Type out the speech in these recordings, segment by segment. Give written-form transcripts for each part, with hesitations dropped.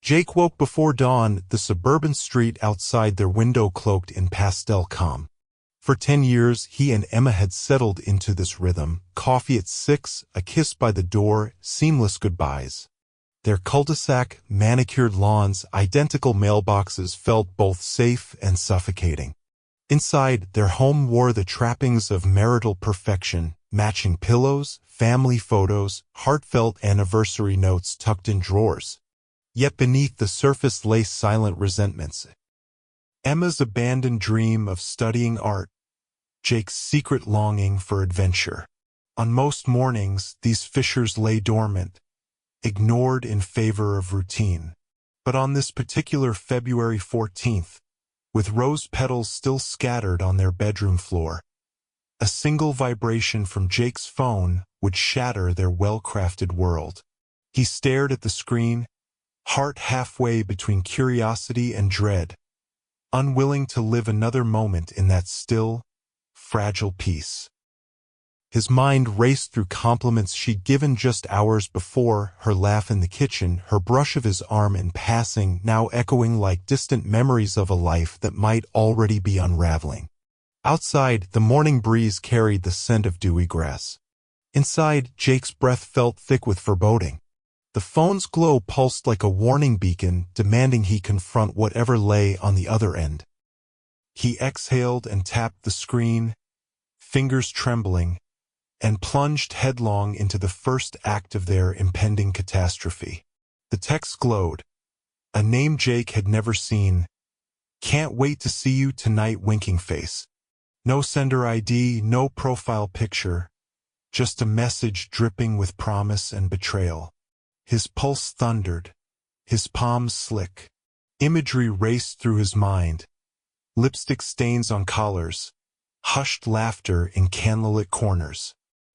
Jake woke before dawn, the suburban street outside their window cloaked in pastel calm. For 10 years, he and Emma had settled into this rhythm: coffee at 6, a kiss by the door, seamless goodbyes. Their cul-de-sac, manicured lawns, identical mailboxes felt both safe and suffocating. Inside, their home wore the trappings of marital perfection: matching pillows, family photos, heartfelt anniversary notes tucked in drawers. Yet beneath the surface lay silent resentments. Emma's abandoned dream of studying art, Jake's secret longing for adventure. On most mornings, these fissures lay dormant, ignored in favor of routine. But on this particular February 14th, with rose petals still scattered on their bedroom floor, a single vibration from Jake's phone would shatter their well-crafted world. He stared at the screen, heart halfway between curiosity and dread, unwilling to live another moment in that still, fragile peace. His mind raced through compliments she'd given just hours before: her laugh in the kitchen, her brush of his arm in passing, now echoing like distant memories of a life that might already be unraveling. Outside, the morning breeze carried the scent of dewy grass. Inside, Jake's breath felt thick with foreboding. The phone's glow pulsed like a warning beacon, demanding he confront whatever lay on the other end. He exhaled and tapped the screen, fingers trembling, and plunged headlong into the first act of their impending catastrophe. The text glowed, a name Jake had never seen: "Can't wait to see you tonight, winking face." No sender ID, no profile picture, just a message dripping with promise and betrayal. His pulse thundered, his palms slick. Imagery raced through his mind: lipstick stains on collars, hushed laughter in candlelit corners.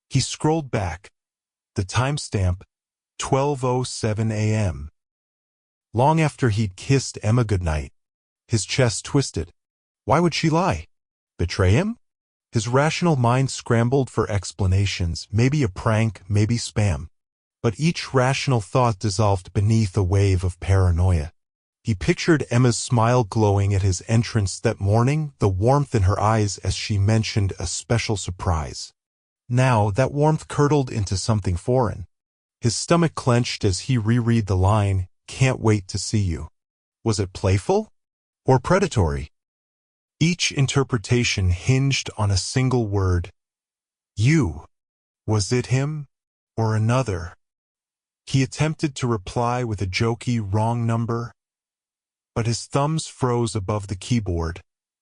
He scrolled back, the timestamp, 12:07 a.m. Long after he'd kissed Emma goodnight. His chest twisted. Why would she lie? Betray him? His rational mind scrambled for explanations: maybe a prank, maybe spam. But each rational thought dissolved beneath a wave of paranoia. He pictured Emma's smile glowing at his entrance that morning, the warmth in her eyes as she mentioned a special surprise. Now that warmth curdled into something foreign. His stomach clenched as he reread the line, "Can't wait to see you." Was it playful or predatory? Each interpretation hinged on a single word: you. Was it him or another? He attempted to reply with a jokey wrong number, but his thumbs froze above the keyboard,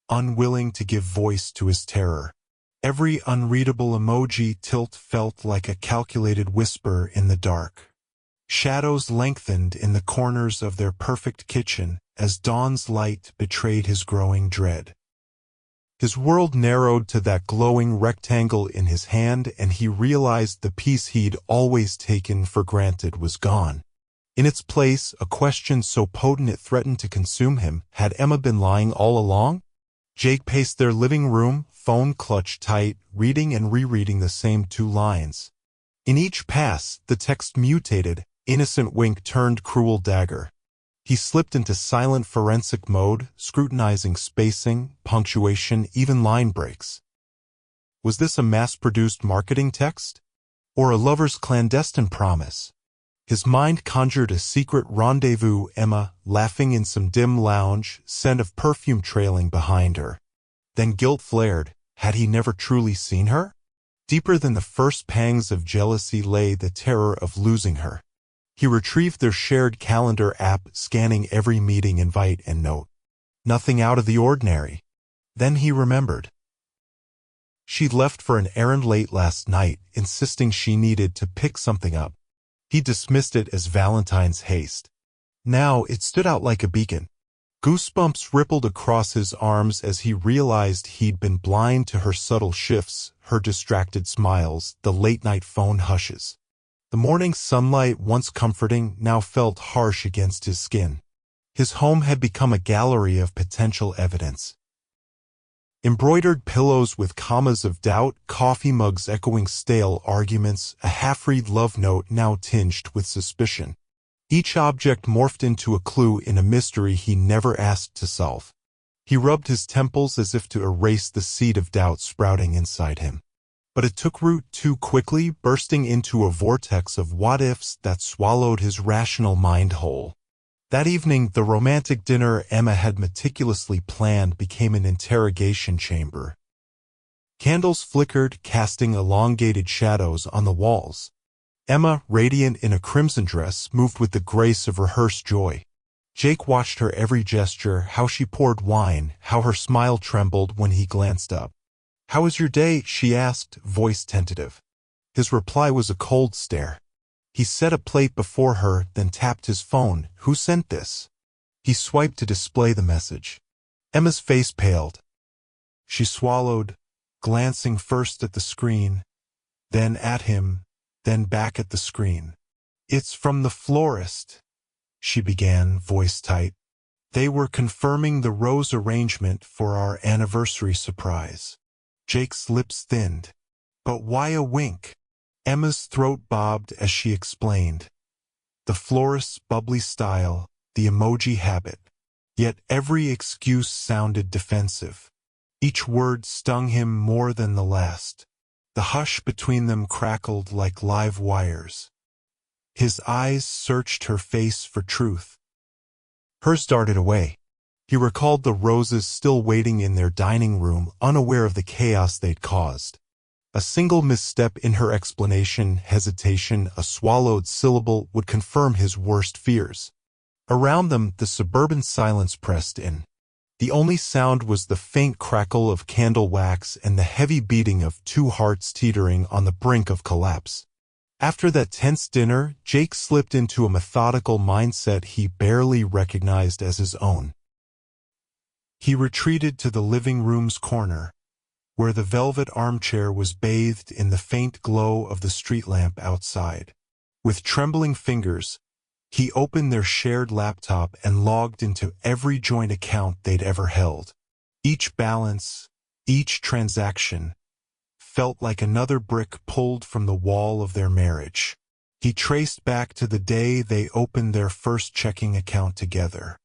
unwilling to give voice to his terror. Every unreadable emoji tilt felt like a calculated whisper in the dark. Shadows lengthened in the corners of their perfect kitchen as dawn's light betrayed his growing dread. His world narrowed to that glowing rectangle in his hand, and he realized the peace he'd always taken for granted was gone. In its place, a question so potent it threatened to consume him: had Emma been lying all along? Jake paced their living room, phone clutched tight, reading and rereading the same 2 lines. In each pass, the text mutated: innocent wink turned cruel dagger. He slipped into silent forensic mode, scrutinizing spacing, punctuation, even line breaks. Was this a mass-produced marketing text? Or a lover's clandestine promise? His mind conjured a secret rendezvous: Emma, laughing in some dim lounge, scent of perfume trailing behind her. Then guilt flared: had he never truly seen her? Deeper than the first pangs of jealousy lay the terror of losing her. He retrieved their shared calendar app, scanning every meeting invite and note. Nothing out of the ordinary. Then he remembered. She'd left for an errand late last night, insisting she needed to pick something up. He dismissed it as Valentine's haste. Now it stood out like a beacon. Goosebumps rippled across his arms as he realized he'd been blind to her subtle shifts, her distracted smiles, the late-night phone hushes. The morning sunlight, once comforting, now felt harsh against his skin. His home had become a gallery of potential evidence. Embroidered pillows with commas of doubt, coffee mugs echoing stale arguments, a half-read love note now tinged with suspicion. Each object morphed into a clue in a mystery he never asked to solve. He rubbed his temples as if to erase the seed of doubt sprouting inside him. But it took root too quickly, bursting into a vortex of what-ifs that swallowed his rational mind whole. That evening, the romantic dinner Emma had meticulously planned became an interrogation chamber. Candles flickered, casting elongated shadows on the walls. Emma, radiant in a crimson dress, moved with the grace of rehearsed joy. Jake watched her every gesture, how she poured wine, how her smile trembled when he glanced up. "How was your day?" she asked, voice tentative. His reply was a cold stare. He set a plate before her, then tapped his phone. "Who sent this?" He swiped to display the message. Emma's face paled. She swallowed, glancing first at the screen, then at him, then back at the screen. "It's from the florist," she began, voice tight. "They were confirming the rose arrangement for our anniversary surprise." Jake's lips thinned. "But why a wink?" Emma's throat bobbed as she explained. The florist's bubbly style, the emoji habit. Yet every excuse sounded defensive. Each word stung him more than the last. The hush between them crackled like live wires. His eyes searched her face for truth. Hers darted away. He recalled the roses still waiting in their dining room, unaware of the chaos they'd caused. A single misstep in her explanation, hesitation, a swallowed syllable would confirm his worst fears. Around them, the suburban silence pressed in. The only sound was the faint crackle of candle wax and the heavy beating of two hearts teetering on the brink of collapse. After that tense dinner, Jake slipped into a methodical mindset he barely recognized as his own. He retreated to the living room's corner, where the velvet armchair was bathed in the faint glow of the street lamp outside. With trembling fingers, he opened their shared laptop and logged into every joint account they'd ever held. Each balance, each transaction, felt like another brick pulled from the wall of their marriage. He traced back to the day they opened their first checking account together,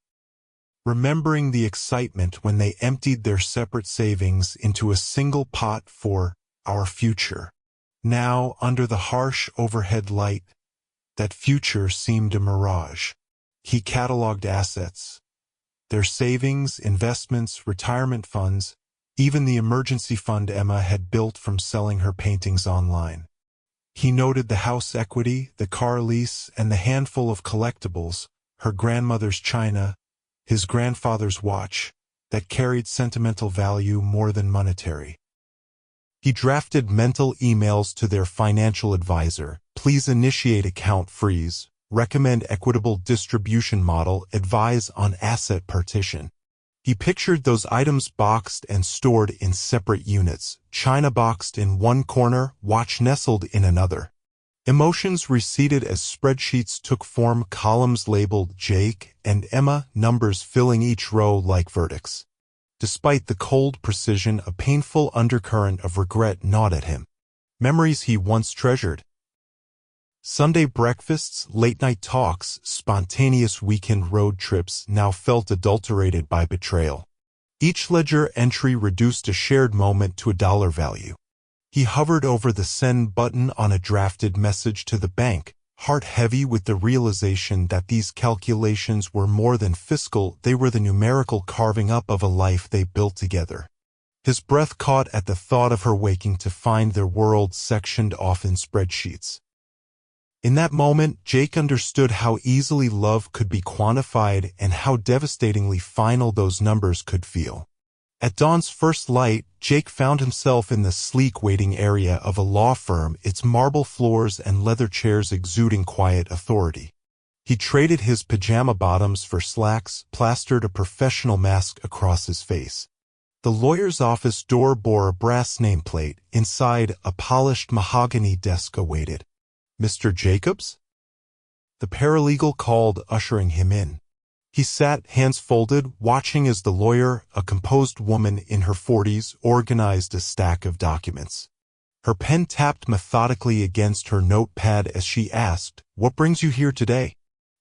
remembering the excitement when they emptied their separate savings into a single pot for our future. Now, under the harsh overhead light, that future seemed a mirage. He cataloged assets, their savings, investments, retirement funds, even the emergency fund Emma had built from selling her paintings online. He noted the house equity, the car lease, and the handful of collectibles, her grandmother's china, his grandfather's watch, that carried sentimental value more than monetary. He drafted mental emails to their financial advisor. Please initiate account freeze, recommend equitable distribution model, advise on asset partition. He pictured those items boxed and stored in separate units, china boxed in one corner, watch nestled in another. Emotions receded as spreadsheets took form, columns labeled Jake and Emma, numbers filling each row like verdicts. Despite the cold precision, a painful undercurrent of regret gnawed at him. Memories he once treasured. Sunday breakfasts, late-night talks, spontaneous weekend road trips now felt adulterated by betrayal. Each ledger entry reduced a shared moment to a dollar value. He hovered over the send button on a drafted message to the bank, heart heavy with the realization that these calculations were more than fiscal, they were the numerical carving up of a life they built together. His breath caught at the thought of her waking to find their world sectioned off in spreadsheets. In that moment, Jake understood how easily love could be quantified and how devastatingly final those numbers could feel. At dawn's first light, Jake found himself in the sleek waiting area of a law firm, its marble floors and leather chairs exuding quiet authority. He traded his pajama bottoms for slacks, plastered a professional mask across his face. The lawyer's office door bore a brass nameplate. Inside, a polished mahogany desk awaited. "Mr. Jacobs?" The paralegal called, ushering him in. He sat, hands folded, watching as the lawyer, a composed woman in her 40s, organized a stack of documents. Her pen tapped methodically against her notepad as she asked, "What brings you here today?"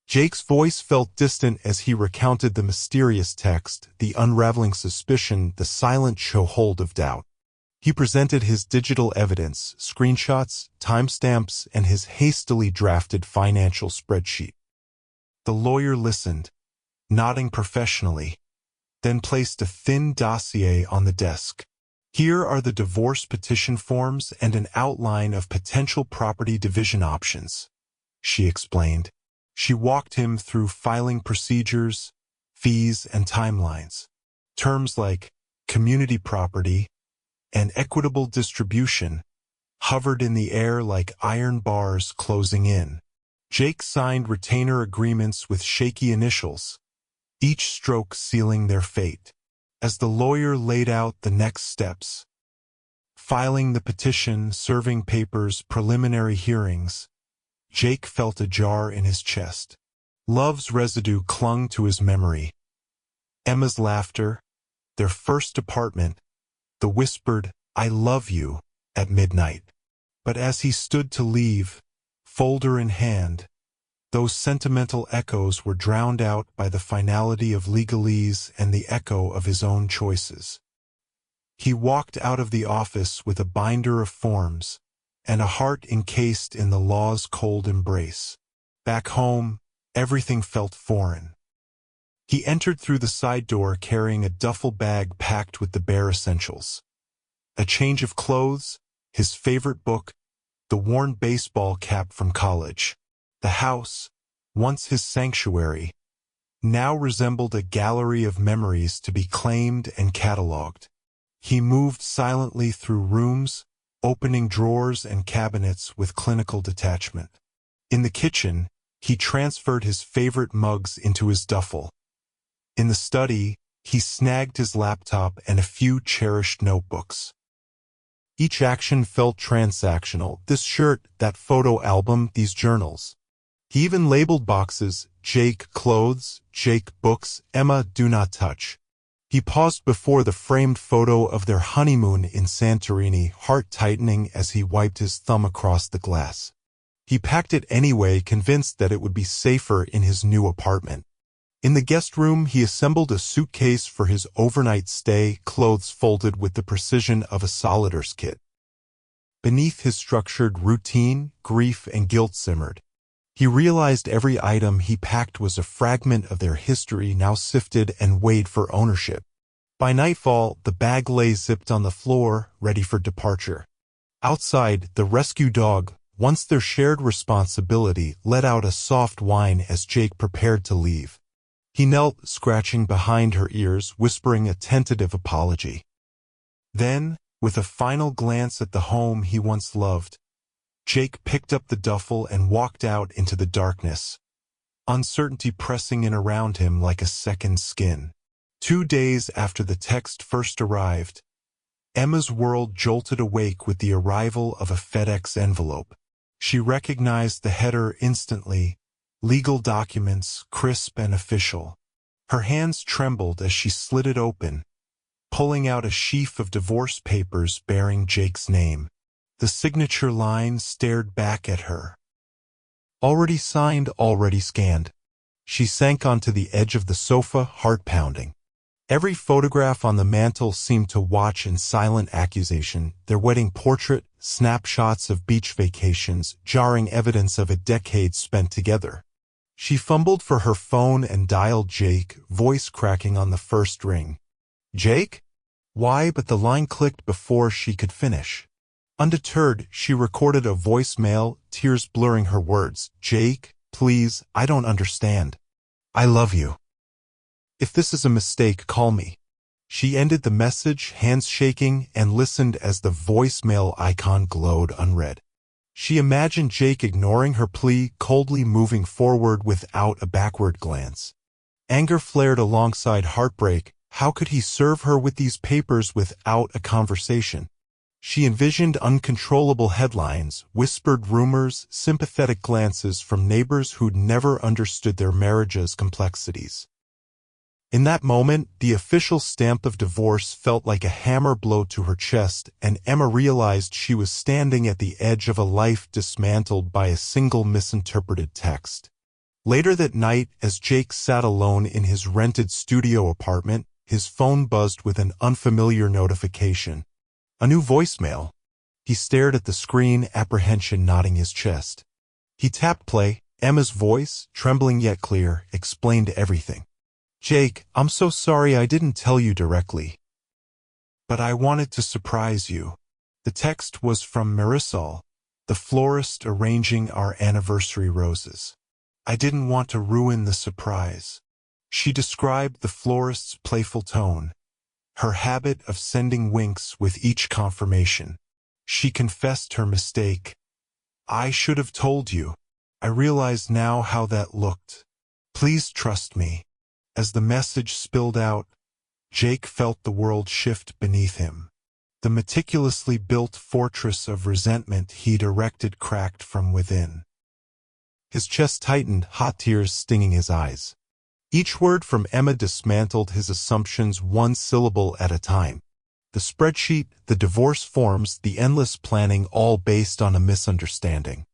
Jake's voice felt distant as he recounted the mysterious text, the unraveling suspicion, the silent chokehold of doubt. He presented his digital evidence, screenshots, timestamps, and his hastily drafted financial spreadsheet. The lawyer listened, nodding professionally, then placed a thin dossier on the desk. Here are the divorce petition forms and an outline of potential property division options, she explained. She walked him through filing procedures, fees, and timelines. Terms like community property and equitable distribution hovered in the air like iron bars closing in. Jake signed retainer agreements with shaky initials, each stroke sealing their fate. As the lawyer laid out the next steps, filing the petition, serving papers, preliminary hearings, Jake felt a jar in his chest. Love's residue clung to his memory. Emma's laughter, their first apartment, the whispered, "I love you," at midnight. But as he stood to leave, folder in hand, those sentimental echoes were drowned out by the finality of legalese and the echo of his own choices. He walked out of the office with a binder of forms and a heart encased in the law's cold embrace. Back home, everything felt foreign. He entered through the side door carrying a duffel bag packed with the bare essentials. A change of clothes, his favorite book, the worn baseball cap from college. The house, once his sanctuary, now resembled a gallery of memories to be claimed and catalogued. He moved silently through rooms, opening drawers and cabinets with clinical detachment. In the kitchen, he transferred his favorite mugs into his duffel. In the study, he snagged his laptop and a few cherished notebooks. Each action felt transactional: this shirt, that photo album, these journals. He even labeled boxes: Jake clothes, Jake books, Emma do not touch. He paused before the framed photo of their honeymoon in Santorini, heart tightening as he wiped his thumb across the glass. He packed it anyway, convinced that it would be safer in his new apartment. In the guest room, he assembled a suitcase for his overnight stay, clothes folded with the precision of a solider's kit. Beneath his structured routine, grief and guilt simmered. He realized every item he packed was a fragment of their history, now sifted and weighed for ownership. By nightfall, the bag lay zipped on the floor, ready for departure. Outside, the rescue dog, once their shared responsibility, let out a soft whine as Jake prepared to leave. He knelt, scratching behind her ears, whispering a tentative apology. Then, with a final glance at the home he once loved, Jake picked up the duffel and walked out into the darkness, uncertainty pressing in around him like a second skin. 2 days after the text first arrived, Emma's world jolted awake with the arrival of a FedEx envelope. She recognized the header instantly: legal documents, crisp and official. Her hands trembled as she slid it open, pulling out a sheaf of divorce papers bearing Jake's name. The signature line stared back at her. Already signed, already scanned. She sank onto the edge of the sofa, heart pounding. Every photograph on the mantel seemed to watch in silent accusation: their wedding portrait, snapshots of beach vacations, jarring evidence of a decade spent together. She fumbled for her phone and dialed Jake, voice cracking on the first ring. "Jake?" "Why?" But the line clicked before she could finish. Undeterred, she recorded a voicemail, tears blurring her words. "Jake, please, I don't understand. I love you. If this is a mistake, call me." She ended the message, hands shaking, and listened as the voicemail icon glowed unread. She imagined Jake ignoring her plea, coldly moving forward without a backward glance. Anger flared alongside heartbreak. How could he serve her with these papers without a conversation? She envisioned uncontrollable headlines, whispered rumors, sympathetic glances from neighbors who'd never understood their marriage's complexities. In that moment, the official stamp of divorce felt like a hammer blow to her chest, and Emma realized she was standing at the edge of a life dismantled by a single misinterpreted text. Later that night, as Jake sat alone in his rented studio apartment, his phone buzzed with an unfamiliar notification. A new voicemail. He stared at the screen, apprehension knotting his chest. He tapped play. Emma's voice, trembling yet clear, explained everything. Jake, I'm so sorry I didn't tell you directly. But I wanted to surprise you. The text was from Marisol, the florist arranging our anniversary roses. I didn't want to ruin the surprise. She described the florist's playful tone, her habit of sending winks with each confirmation. She confessed her mistake. I should have told you. I realize now how that looked. Please trust me. As the message spilled out, Jake felt the world shift beneath him. The meticulously built fortress of resentment he'd erected cracked from within. His chest tightened, hot tears stinging his eyes. Each word from Emma dismantled his assumptions one syllable at a time. The spreadsheet, the divorce forms, the endless planning, all based on a misunderstanding.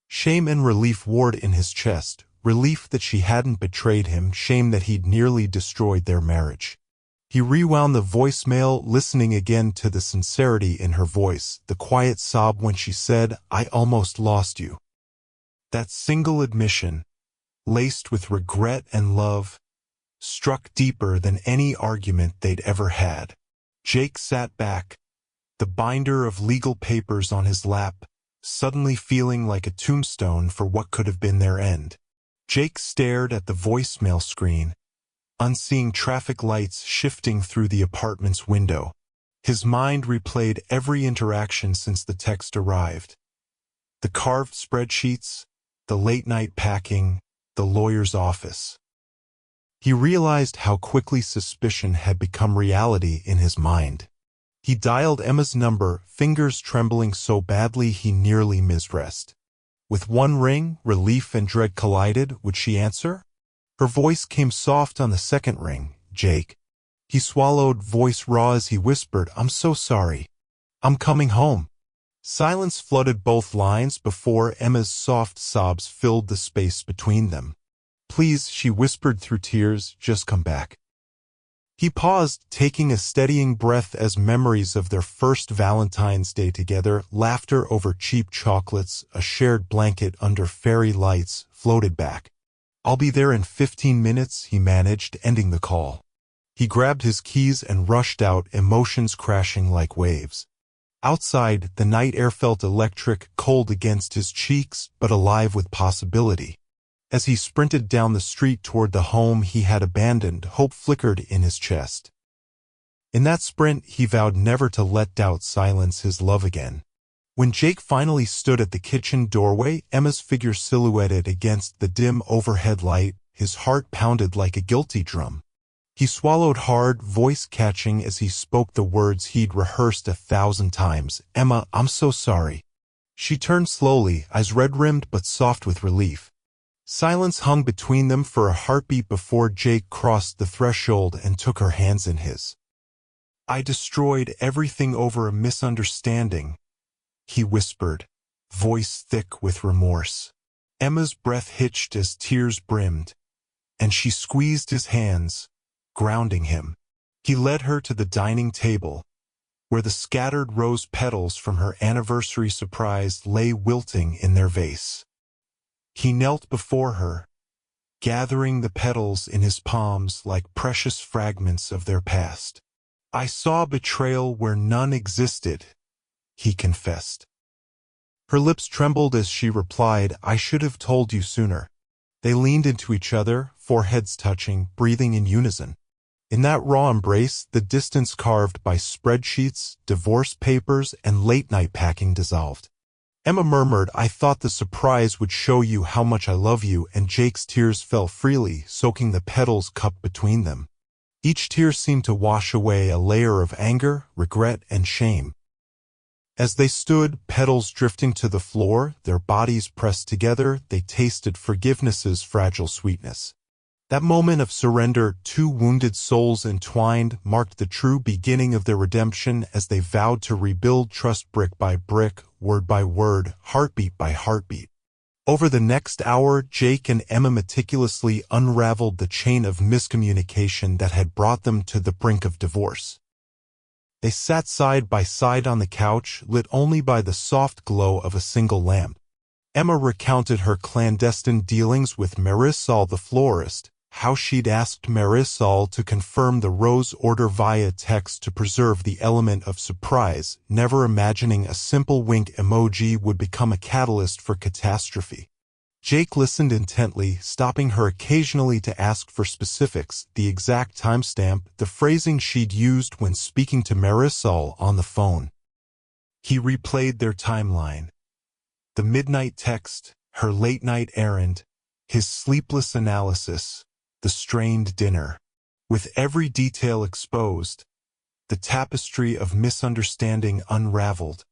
Shame and relief warred in his chest, relief that she hadn't betrayed him, shame that he'd nearly destroyed their marriage. He rewound the voicemail, listening again to the sincerity in her voice, the quiet sob when she said, I almost lost you. That single admission, laced with regret and love, struck deeper than any argument they'd ever had. Jake sat back, the binder of legal papers on his lap, suddenly feeling like a tombstone for what could have been their end. Jake stared at the voicemail screen, unseeing traffic lights shifting through the apartment's window. His mind replayed every interaction since the text arrived. The carved spreadsheets, the late-night packing, the lawyer's office. He realized how quickly suspicion had become reality in his mind. He dialed Emma's number, fingers trembling so badly he nearly misrest. With one ring, relief and dread collided. Would she answer? Her voice came soft on the second ring. Jake. He swallowed, voice raw as he whispered, I'm so sorry. I'm coming home. Silence flooded both lines before Emma's soft sobs filled the space between them. Please, she whispered through tears, just come back. He paused, taking a steadying breath as memories of their first Valentine's Day together, laughter over cheap chocolates, a shared blanket under fairy lights, floated back. I'll be there in 15 minutes, he managed, ending the call. He grabbed his keys and rushed out, emotions crashing like waves. Outside, the night air felt electric, cold against his cheeks, but alive with possibility. As he sprinted down the street toward the home he had abandoned, hope flickered in his chest. In that sprint, he vowed never to let doubt silence his love again. When Jake finally stood at the kitchen doorway, Emma's figure silhouetted against the dim overhead light, his heart pounded like a guilty drum. He swallowed hard, voice catching as he spoke the words he'd rehearsed 1,000 times. Emma, I'm so sorry. She turned slowly, eyes red-rimmed but soft with relief. Silence hung between them for a heartbeat before Jake crossed the threshold and took her hands in his. I destroyed everything over a misunderstanding, he whispered, voice thick with remorse. Emma's breath hitched as tears brimmed, and she squeezed his hands, grounding him. He led her to the dining table, where the scattered rose petals from her anniversary surprise lay wilting in their vase. He knelt before her, gathering the petals in his palms like precious fragments of their past. I saw betrayal where none existed, he confessed. Her lips trembled as she replied, I should have told you sooner. They leaned into each other, foreheads touching, breathing in unison. In that raw embrace, the distance carved by spreadsheets, divorce papers, and late-night packing dissolved. Emma murmured, I thought the surprise would show you how much I love you, and Jake's tears fell freely, soaking the petals cupped between them. Each tear seemed to wash away a layer of anger, regret, and shame. As they stood, petals drifting to the floor, their bodies pressed together, they tasted forgiveness's fragile sweetness. That moment of surrender, two wounded souls entwined, marked the true beginning of their redemption as they vowed to rebuild trust brick by brick, word by word, heartbeat by heartbeat. Over the next hour, Jake and Emma meticulously unraveled the chain of miscommunication that had brought them to the brink of divorce. They sat side by side on the couch, lit only by the soft glow of a single lamp. Emma recounted her clandestine dealings with Marisol the florist, how she'd asked Marisol to confirm the rose order via text to preserve the element of surprise, never imagining a simple wink emoji would become a catalyst for catastrophe. Jake listened intently, stopping her occasionally to ask for specifics, the exact timestamp, the phrasing she'd used when speaking to Marisol on the phone. He replayed their timeline. The midnight text, her late-night errand, his sleepless analysis, the strained dinner. With every detail exposed, the tapestry of misunderstanding unraveled,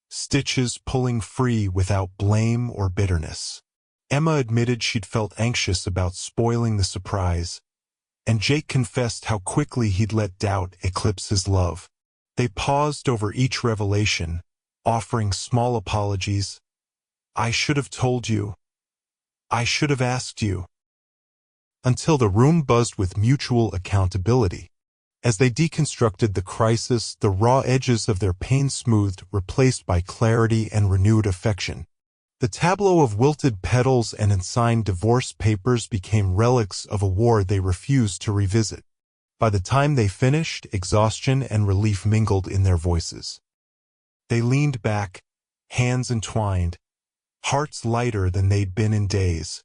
stitches pulling free without blame or bitterness. Emma admitted she'd felt anxious about spoiling the surprise, and Jake confessed how quickly he'd let doubt eclipse his love. They paused over each revelation, offering small apologies. "I should have told you. I should have asked you." Until the room buzzed with mutual accountability. As they deconstructed the crisis, the raw edges of their pain smoothed, replaced by clarity and renewed affection. The tableau of wilted petals and unsigned divorce papers became relics of a war they refused to revisit. By the time they finished, exhaustion and relief mingled in their voices. They leaned back, hands entwined, hearts lighter than they'd been in days,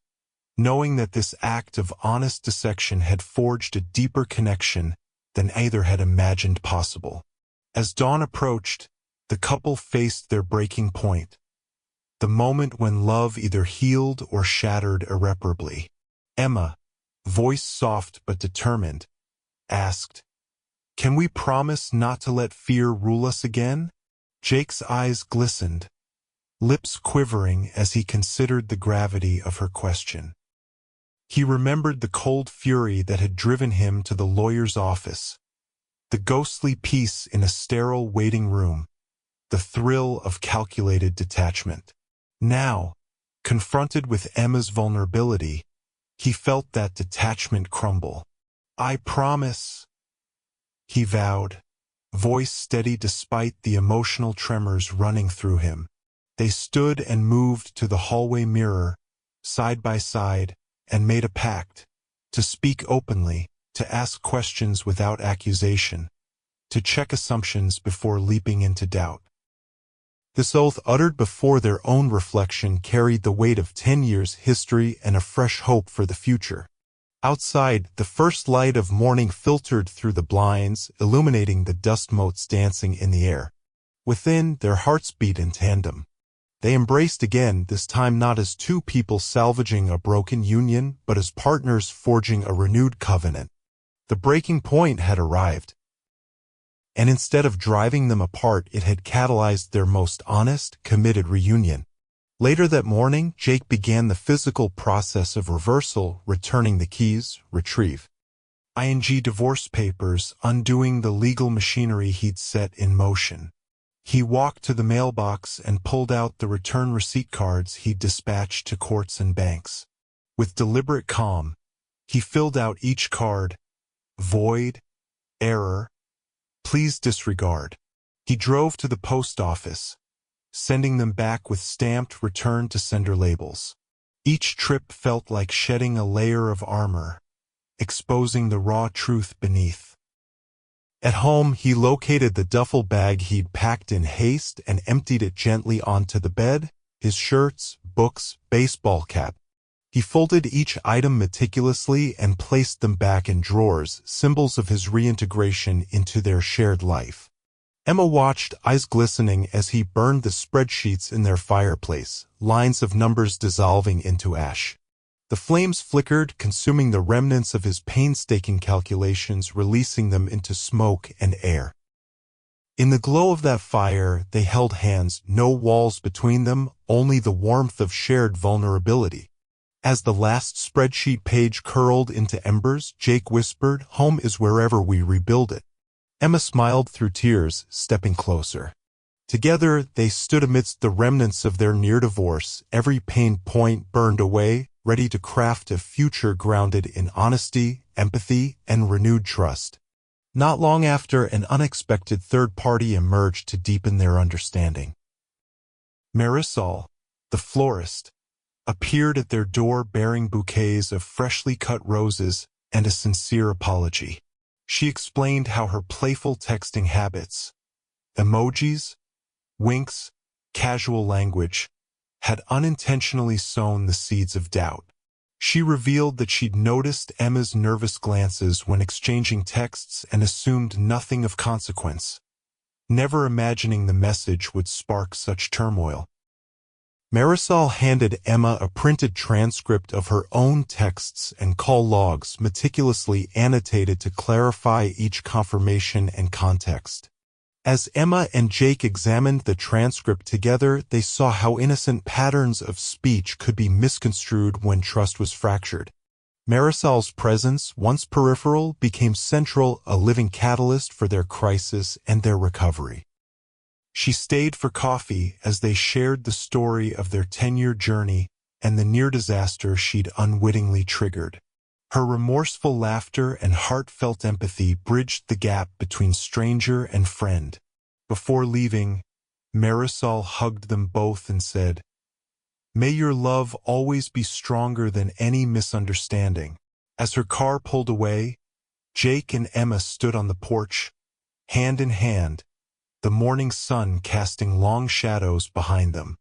knowing that this act of honest dissection had forged a deeper connection than either had imagined possible. As dawn approached, the couple faced their breaking point, the moment when love either healed or shattered irreparably. Emma, voice soft but determined, asked, "Can we promise not to let fear rule us again?" Jake's eyes glistened, lips quivering as he considered the gravity of her question. He remembered the cold fury that had driven him to the lawyer's office, the ghostly peace in a sterile waiting room, the thrill of calculated detachment. Now, confronted with Emma's vulnerability, he felt that detachment crumble. "I promise," he vowed, voice steady despite the emotional tremors running through him. They stood and moved to the hallway mirror, side by side, and made a pact, to speak openly, to ask questions without accusation, to check assumptions before leaping into doubt. This oath, uttered before their own reflection, carried the weight of 10 years' history and a fresh hope for the future. Outside, the first light of morning filtered through the blinds, illuminating the dust motes dancing in the air. Within, their hearts beat in tandem. They embraced again, this time not as two people salvaging a broken union, but as partners forging a renewed covenant. The breaking point had arrived, and instead of driving them apart, it had catalyzed their most honest, committed reunion. Later that morning, Jake began the physical process of reversal, returning the keys, retrieve. Divorce papers, undoing the legal machinery he'd set in motion. He walked to the mailbox and pulled out the return receipt cards he'd dispatched to courts and banks. With deliberate calm, he filled out each card. Void, error, please disregard. He drove to the post office, sending them back with stamped return to sender labels. Each trip felt like shedding a layer of armor, exposing the raw truth beneath. At home, he located the duffel bag he'd packed in haste and emptied it gently onto the bed, his shirts, books, baseball cap. He folded each item meticulously and placed them back in drawers, symbols of his reintegration into their shared life. Emma watched, eyes glistening, as he burned the spreadsheets in their fireplace, lines of numbers dissolving into ash. The flames flickered, consuming the remnants of his painstaking calculations, releasing them into smoke and air. In the glow of that fire, they held hands, no walls between them, only the warmth of shared vulnerability. As the last spreadsheet page curled into embers, Jake whispered, "Home is wherever we rebuild it." Emma smiled through tears, stepping closer. Together, they stood amidst the remnants of their near divorce, every pain point burned away, ready to craft a future grounded in honesty, empathy, and renewed trust. Not long after, an unexpected third party emerged to deepen their understanding. Marisol, the florist, appeared at their door bearing bouquets of freshly cut roses and a sincere apology. She explained how her playful texting habits, emojis, winks, casual language, had unintentionally sown the seeds of doubt. She revealed that she'd noticed Emma's nervous glances when exchanging texts and assumed nothing of consequence, never imagining the message would spark such turmoil. Marisol handed Emma a printed transcript of her own texts and call logs meticulously annotated to clarify each confirmation and context. As Emma and Jake examined the transcript together, they saw how innocent patterns of speech could be misconstrued when trust was fractured. Marisol's presence, once peripheral, became central, a living catalyst for their crisis and their recovery. She stayed for coffee as they shared the story of their 10-year journey and the near disaster she'd unwittingly triggered. Her remorseful laughter and heartfelt empathy bridged the gap between stranger and friend. Before leaving, Marisol hugged them both and said, "May your love always be stronger than any misunderstanding." As her car pulled away, Jake and Emma stood on the porch, hand in hand, the morning sun casting long shadows behind them.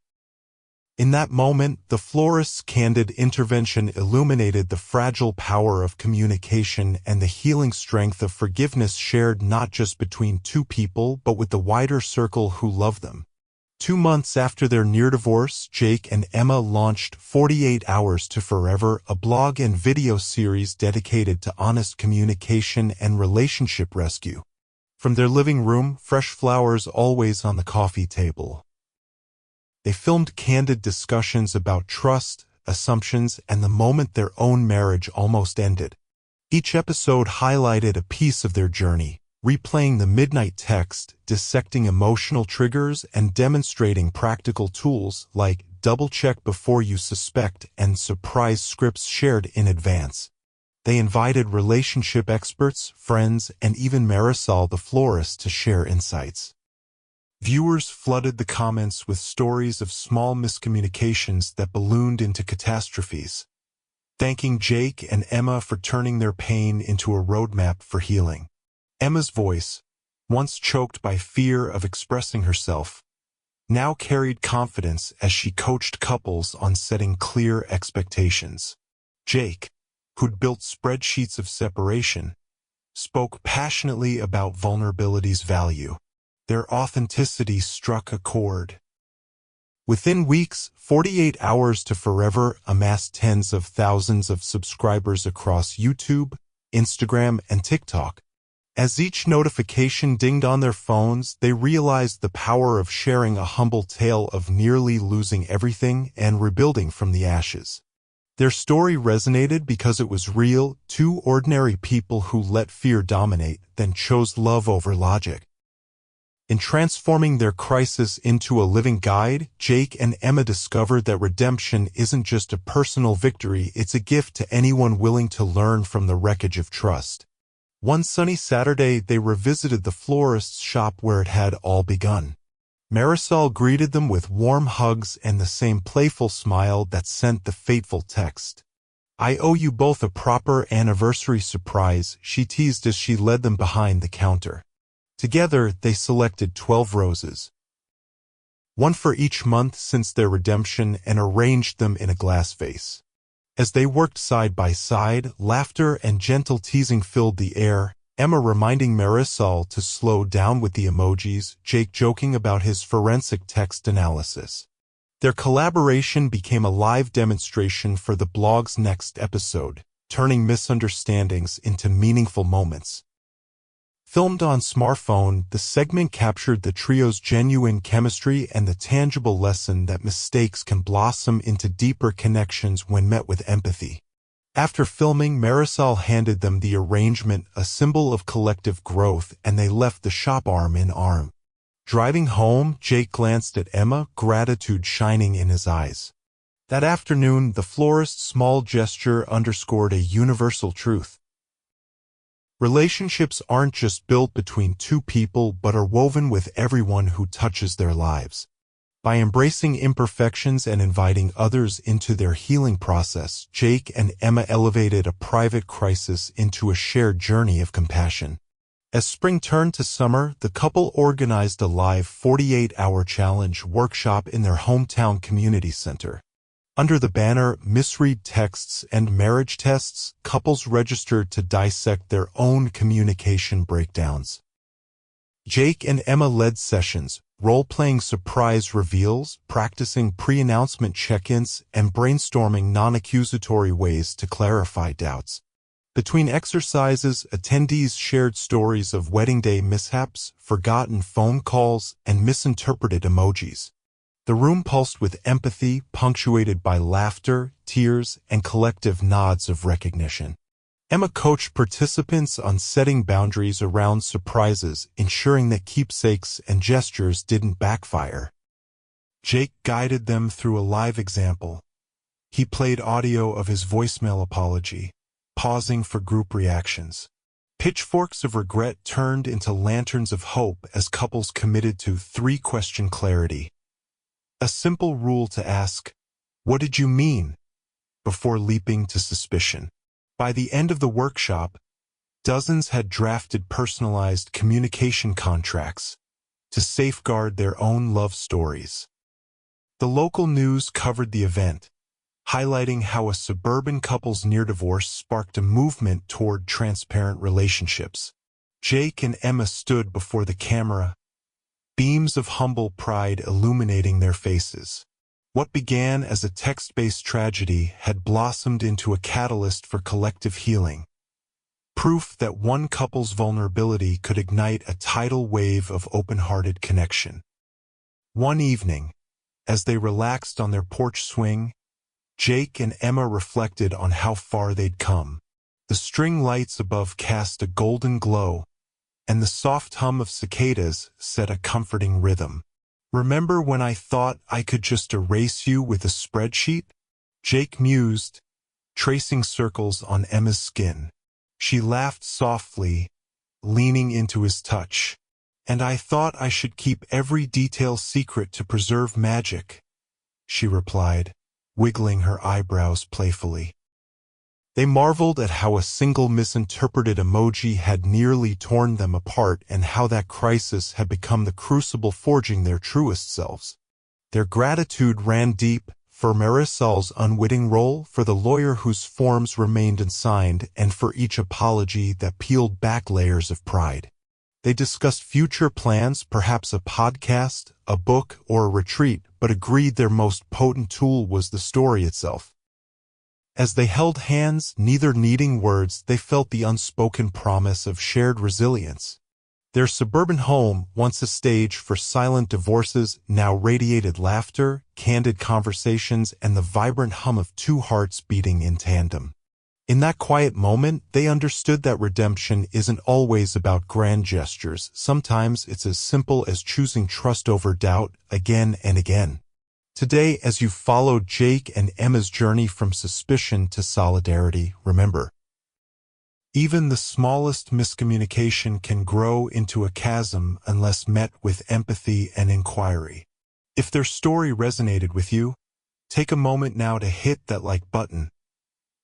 In that moment, the florist's candid intervention illuminated the fragile power of communication and the healing strength of forgiveness shared not just between two people but with the wider circle who love them. 2 months after their near divorce, Jake and Emma launched 48 Hours to Forever, a blog and video series dedicated to honest communication and relationship rescue. From their living room, fresh flowers always on the coffee table, they filmed candid discussions about trust, assumptions, and the moment their own marriage almost ended. Each episode highlighted a piece of their journey, replaying the midnight text, dissecting emotional triggers, and demonstrating practical tools like double-check before you suspect and surprise scripts shared in advance. They invited relationship experts, friends, and even Marisol the florist to share insights. Viewers flooded the comments with stories of small miscommunications that ballooned into catastrophes, thanking Jake and Emma for turning their pain into a roadmap for healing. Emma's voice, once choked by fear of expressing herself, now carried confidence as she coached couples on setting clear expectations. Jake, who'd built spreadsheets of separation, spoke passionately about vulnerability's value. Their authenticity struck a chord. Within weeks, 48 Hours to Forever amassed tens of thousands of subscribers across YouTube, Instagram, and TikTok. As each notification dinged on their phones, they realized the power of sharing a humble tale of nearly losing everything and rebuilding from the ashes. Their story resonated because it was real, two ordinary people who let fear dominate, then chose love over logic. In transforming their crisis into a living guide, Jake and Emma discovered that redemption isn't just a personal victory, it's a gift to anyone willing to learn from the wreckage of trust. One sunny Saturday, they revisited the florist's shop where it had all begun. Marisol greeted them with warm hugs and the same playful smile that sent the fateful text. "I owe you both a proper anniversary surprise," she teased as she led them behind the counter. Together, they selected 12 roses, one for each month since their redemption, and arranged them in a glass vase. As they worked side by side, laughter and gentle teasing filled the air, Emma reminding Marisol to slow down with the emojis, Jake joking about his forensic text analysis. Their collaboration became a live demonstration for the blog's next episode, turning misunderstandings into meaningful moments. Filmed on smartphone, the segment captured the trio's genuine chemistry and the tangible lesson that mistakes can blossom into deeper connections when met with empathy. After filming, Marisol handed them the arrangement, a symbol of collective growth, and they left the shop arm in arm. Driving home, Jake glanced at Emma, gratitude shining in his eyes. That afternoon, the florist's small gesture underscored a universal truth. Relationships aren't just built between two people but are woven with everyone who touches their lives. By embracing imperfections and inviting others into their healing process, Jake and Emma elevated a private crisis into a shared journey of compassion. As spring turned to summer, the couple organized a live 48-hour challenge workshop in their hometown community center. Under the banner Misread Texts and Marriage Tests, couples registered to dissect their own communication breakdowns. Jake and Emma led sessions, role-playing surprise reveals, practicing pre-announcement check-ins, and brainstorming non-accusatory ways to clarify doubts. Between exercises, attendees shared stories of wedding day mishaps, forgotten phone calls, and misinterpreted emojis. The room pulsed with empathy, punctuated by laughter, tears, and collective nods of recognition. Emma coached participants on setting boundaries around surprises, ensuring that keepsakes and gestures didn't backfire. Jake guided them through a live example. He played audio of his voicemail apology, pausing for group reactions. Pitchforks of regret turned into lanterns of hope as couples committed to three-question clarity. A simple rule to ask, "What did you mean?" before leaping to suspicion. By the end of the workshop, dozens had drafted personalized communication contracts to safeguard their own love stories. The local news covered the event, highlighting how a suburban couple's near divorce sparked a movement toward transparent relationships. Jake and Emma stood before the camera, beams of humble pride illuminating their faces. What began as a text-based tragedy had blossomed into a catalyst for collective healing, proof that one couple's vulnerability could ignite a tidal wave of open-hearted connection. One evening, as they relaxed on their porch swing, Jake and Emma reflected on how far they'd come. The string lights above cast a golden glow, and the soft hum of cicadas set a comforting rhythm. "Remember when I thought I could just erase you with a spreadsheet?" Jake mused, tracing circles on Emma's skin. She laughed softly, leaning into his touch. "And I thought I should keep every detail secret to preserve magic," she replied, wiggling her eyebrows playfully. They marveled at how a single misinterpreted emoji had nearly torn them apart and how that crisis had become the crucible forging their truest selves. Their gratitude ran deep, for Marisol's unwitting role, for the lawyer whose forms remained unsigned, and for each apology that peeled back layers of pride. They discussed future plans, perhaps a podcast, a book, or a retreat, but agreed their most potent tool was the story itself. As they held hands, neither needing words, they felt the unspoken promise of shared resilience. Their suburban home, once a stage for silent divorces, now radiated laughter, candid conversations, and the vibrant hum of two hearts beating in tandem. In that quiet moment, they understood that redemption isn't always about grand gestures. Sometimes it's as simple as choosing trust over doubt again and again. Today, as you follow Jake and Emma's journey from suspicion to solidarity, remember, even the smallest miscommunication can grow into a chasm unless met with empathy and inquiry. If their story resonated with you, take a moment now to hit that like button.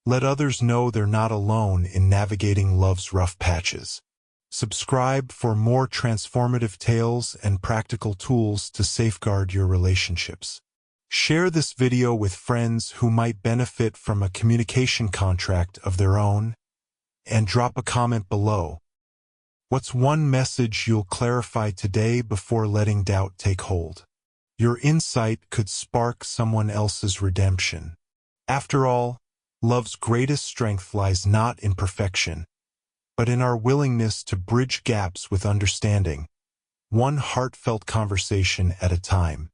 Let others know they're not alone in navigating love's rough patches. Subscribe for more transformative tales and practical tools to safeguard your relationships. Share this video with friends who might benefit from a communication contract of their own, and drop a comment below. What's one message you'll clarify today before letting doubt take hold? Your insight could spark someone else's redemption. After all, love's greatest strength lies not in perfection, but in our willingness to bridge gaps with understanding, one heartfelt conversation at a time.